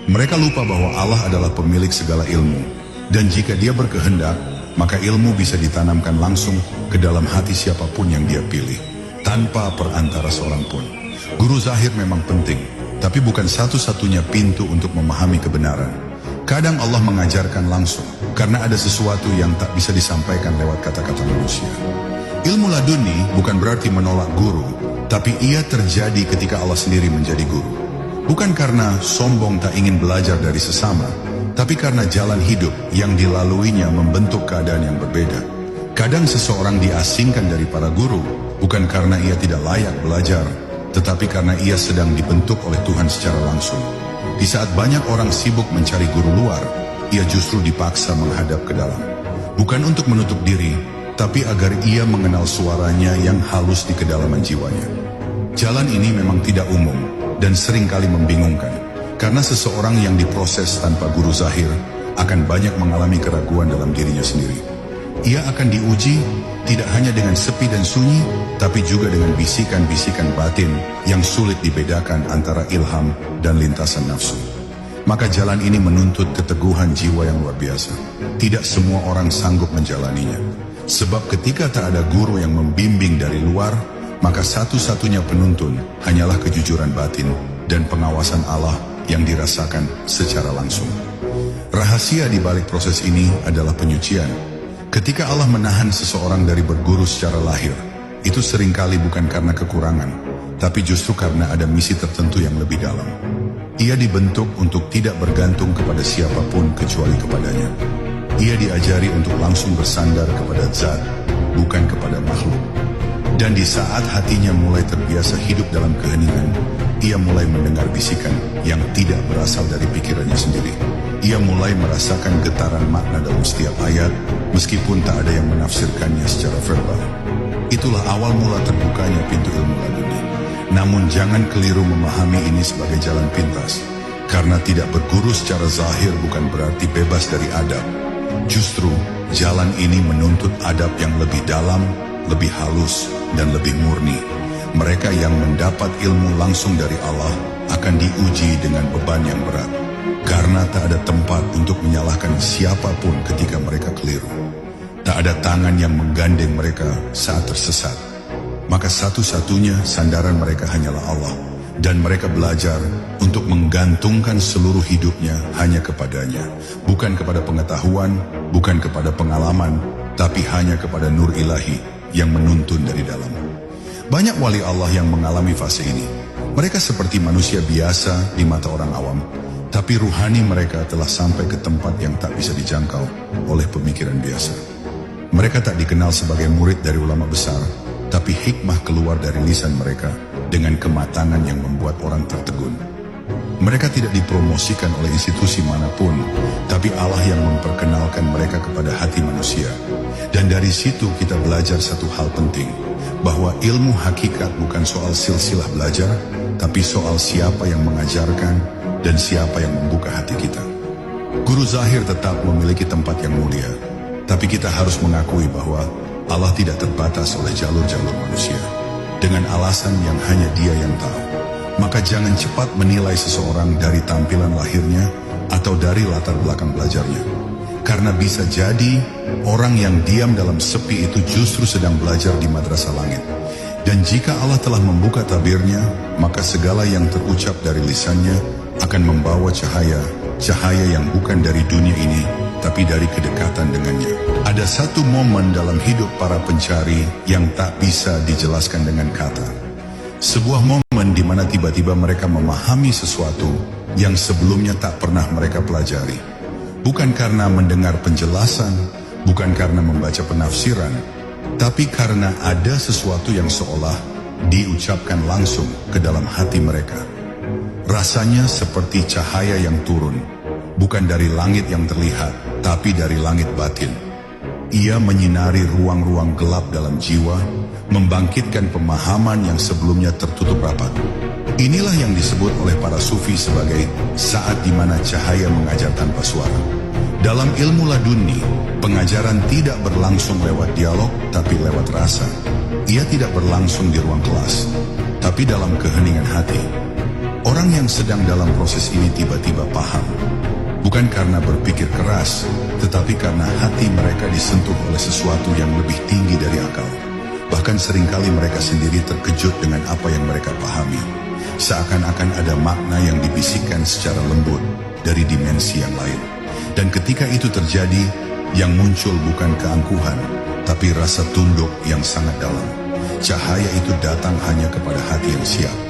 Mereka lupa bahwa Allah adalah pemilik segala ilmu, dan jika Dia berkehendak, maka ilmu bisa ditanamkan langsung ke dalam hati siapapun yang Dia pilih, tanpa perantara seorang pun. Guru zahir memang penting, tapi bukan satu-satunya pintu untuk memahami kebenaran. Kadang Allah mengajarkan langsung, karena ada sesuatu yang tak bisa disampaikan lewat kata-kata manusia. Ilmu laduni bukan berarti menolak guru, tapi ia terjadi ketika Allah sendiri menjadi guru. Bukan karena sombong tak ingin belajar dari sesama, tapi karena jalan hidup yang dilaluinya membentuk keadaan yang berbeda. Kadang seseorang diasingkan dari para guru, bukan karena ia tidak layak belajar, tetapi karena ia sedang dibentuk oleh Tuhan secara langsung. Di saat banyak orang sibuk mencari guru luar, ia justru dipaksa menghadap ke dalam. Bukan untuk menutup diri, tapi agar ia mengenal suaranya yang halus di kedalaman jiwanya. Jalan ini memang tidak umum dan seringkali membingungkan, karena seseorang yang diproses tanpa guru zahir akan banyak mengalami keraguan dalam dirinya sendiri. Ia akan diuji tidak hanya dengan sepi dan sunyi, tapi juga dengan bisikan-bisikan batin yang sulit dibedakan antara ilham dan lintasan nafsu. Maka jalan ini menuntut keteguhan jiwa yang luar biasa. Tidak semua orang sanggup menjalaninya. Sebab ketika tak ada guru yang membimbing dari luar, maka satu-satunya penuntun hanyalah kejujuran batin dan pengawasan Allah yang dirasakan secara langsung. Rahasia di balik proses ini adalah penyucian. Ketika Allah menahan seseorang dari berguru secara lahir, itu seringkali bukan karena kekurangan, tapi justru karena ada misi tertentu yang lebih dalam. Ia dibentuk untuk tidak bergantung kepada siapapun kecuali kepadanya. Ia diajari untuk langsung bersandar kepada zat, bukan kepada makhluk. Dan di saat hatinya mulai terbiasa hidup dalam keheningan, ia mulai mendengar bisikan yang tidak berasal dari pikirannya sendiri. Ia mulai merasakan getaran makna dalam setiap ayat, meskipun tak ada yang menafsirkannya secara verbal. Itulah awal mula terbukanya pintu ilmu laduni. Namun jangan keliru memahami ini sebagai jalan pintas, karena tidak berguru secara zahir bukan berarti bebas dari adab. Justru, jalan ini menuntut adab yang lebih dalam, lebih halus, dan lebih murni. Mereka yang mendapat ilmu langsung dari Allah akan diuji dengan beban yang berat, karena tak ada tempat untuk menyalahkan siapapun ketika mereka keliru. Tak ada tangan yang menggandeng mereka saat tersesat. Maka satu-satunya sandaran mereka hanyalah Allah, dan mereka belajar untuk menggantungkan seluruh hidupnya hanya kepadanya, bukan kepada pengetahuan, bukan kepada pengalaman, tapi hanya kepada nur ilahi yang menuntun dari dalam. Banyak wali Allah yang mengalami fase ini. Mereka seperti manusia biasa di mata orang awam, tapi ruhani mereka telah sampai ke tempat yang tak bisa dijangkau oleh pemikiran biasa. Mereka tak dikenal sebagai murid dari ulama besar, tapi hikmah keluar dari lisan mereka dengan kematangan yang membuat orang tertegun. Mereka tidak dipromosikan oleh institusi manapun, tapi Allah yang memperkenalkan mereka kepada hati manusia. Dan dari situ kita belajar satu hal penting, bahwa ilmu hakikat bukan soal silsilah belajar, tapi soal siapa yang mengajarkan dan siapa yang membuka hati kita. Guru zahir tetap memiliki tempat yang mulia, tapi kita harus mengakui bahwa Allah tidak terbatas oleh jalur-jalur manusia, dengan alasan yang hanya Dia yang tahu. Maka jangan cepat menilai seseorang dari tampilan lahirnya atau dari latar belakang belajarnya. Karena bisa jadi orang yang diam dalam sepi itu justru sedang belajar di madrasah langit. Dan jika Allah telah membuka tabirnya, maka segala yang terucap dari lisannya akan membawa cahaya, cahaya yang bukan dari dunia ini, tapi dari kedekatan dengannya. Ada satu momen dalam hidup para pencari yang tak bisa dijelaskan dengan kata. Sebuah momen di mana tiba-tiba mereka memahami sesuatu yang sebelumnya tak pernah mereka pelajari. Bukan karena mendengar penjelasan, bukan karena membaca penafsiran, tapi karena ada sesuatu yang seolah diucapkan langsung ke dalam hati mereka. Rasanya seperti cahaya yang turun, bukan dari langit yang terlihat, tapi dari langit batin. Ia menyinari ruang-ruang gelap dalam jiwa, membangkitkan pemahaman yang sebelumnya tertutup rapat. Inilah yang disebut oleh para sufi sebagai saat di mana cahaya mengajar tanpa suara. Dalam ilmu laduni, pengajaran tidak berlangsung lewat dialog, tapi lewat rasa. Ia tidak berlangsung di ruang kelas, tapi dalam keheningan hati. Orang yang sedang dalam proses ini tiba-tiba paham bukan karena berpikir keras, tetapi karena hati mereka disentuh oleh sesuatu yang lebih tinggi dari akal. Bahkan seringkali mereka sendiri terkejut dengan apa yang mereka pahami. Seakan-akan ada makna yang dibisikkan secara lembut dari dimensi yang lain. Dan ketika itu terjadi, yang muncul bukan keangkuhan, tapi rasa tunduk yang sangat dalam. Cahaya itu datang hanya kepada hati yang siap.